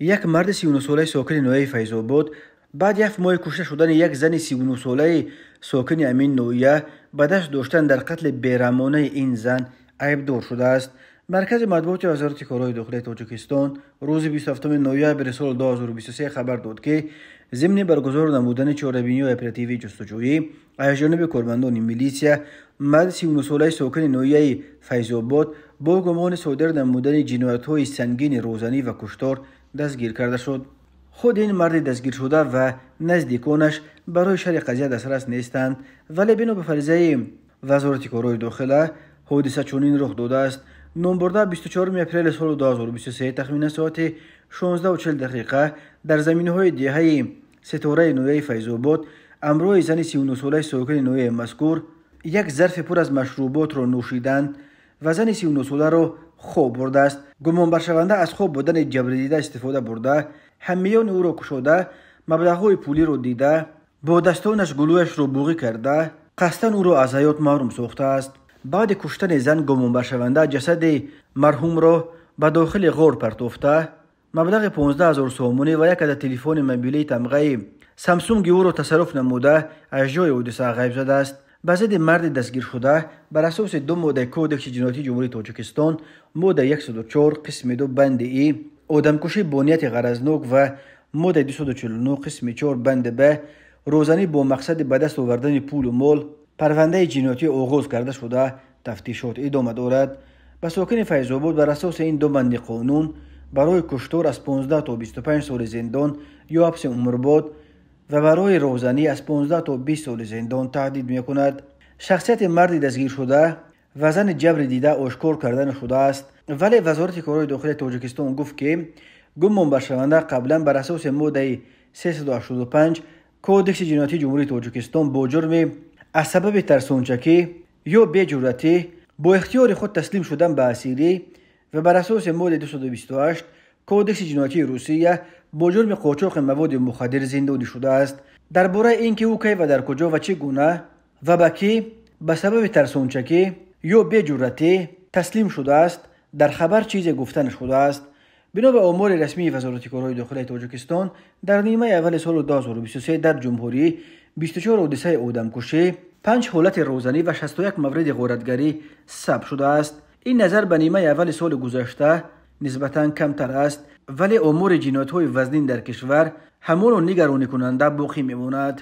یک مرد 39 ساله ساکن نویه فیض‌آباد بعد 7 ماه کشته شدن یک زن 39 ساله ساکن امین نویه به دست داشتن در قتل بیرحمانه این زن عیبدار شده است. مرکز مطبوعات وزارت کارهای داخلی تاجیکستان روز 27 نوامبر سال 2023 خبر داد که ضمن برگزار نمودن چهاربینی اپراتیوی جستجویی از جانب کارمندان میلیشیا مرد 39 ساله ساکن نویه فیض‌آباد با گمان صادر نمودن جنایت‌های سنگین روزنی و کشتار دستگیر کرده شد. خود این مرد دستگیر شده و نزدیکانش برای شرح قضیه دسترس نیستند، ولی بنا به فریضه وزارت کارهای داخله حادثه چنین رخ داده است. نامبرده 24 اپریل سال 2023 تخمینا ساعت 16:40 در زمین‌های دهه ستاره نویه فیض‌آباد امروی زن 39 ساله ساکن نویه مذکور یک ظرف پر از مشروبات را نوشیدند و زن 39 ساله را خواب برده است. گمان برشونده از خواب بودن جبر دیده استفاده برده همیان او را کشاده، مبلغ‌های پولی را دیده، با دستانش گلویش را بوغی کرده، قصداً او را از حیات محروم ساخته است. بعد کشتن زن گمان برشونده جسد مرحوم را به داخل غار پرتافته، مبلغ 15,000 سومونی و یک عدد تلفن موبیلی تمغه سامسونگ او را تصرف نموده از جای حادثه غیب شده است. به ضد مرد دستگیر شده بر اساس دو ماده کودکس جنایتی جمهوری تاجیکستان ماده 104 قسم 2 بند ای آدمکشی با نیت غرضناک و ماده 249 قسم 4 بند ب روزنی با مقصد به دست آوردن پول و مال پرونده جنایتی آغاز کرده شده تفتیشات ادامه دارد. به ساکن فیض‌آباد بر اساس این دو بند قانون برای کشتار از 15 تا 25 سال زندان یا حبس عمرباد و برای روزنی از 15 تا 20 سال زندان تهدید می‌کند. شخصیت مرد دستگیر شده و زن جبر دیده آشکار کردن شده است، ولی وزارت کارهای داخلی تاجیکستان گفت که گمان برشونده قبلا بر اساس ماده 385 کودکس جنایتی جمهوری تاجیکستان با جرم از سبب ترسانچکی یا بی‌جرأتی با اختیار خود تسلیم شدن به اسیری و بر اساس ماده 228 کودکس جنایتی روسیه با جرم قاچاق مواد مخدر زندانی شده است. درباره اینکه او کی و در کجا و چگونه و به کی به سبب ترسانچکی یا بی‌جرأتی تسلیم شده است در خبر چیزی گفته نشده است. بنا به آمار رسمی وزارت کارهای داخلی تاجیکستان در نیمه اول سال 2023 در جمهوری 24 حادثه آدمکشی، 5 حالت روزنی و 61 مورد غارتگری ثبت شده است. این نظر به نیمه اول سال گذشته نسبتاً کمتر است، ولی آمار جنایت‌های وزنین در کشور همان نگرانی کننده باقی میماند.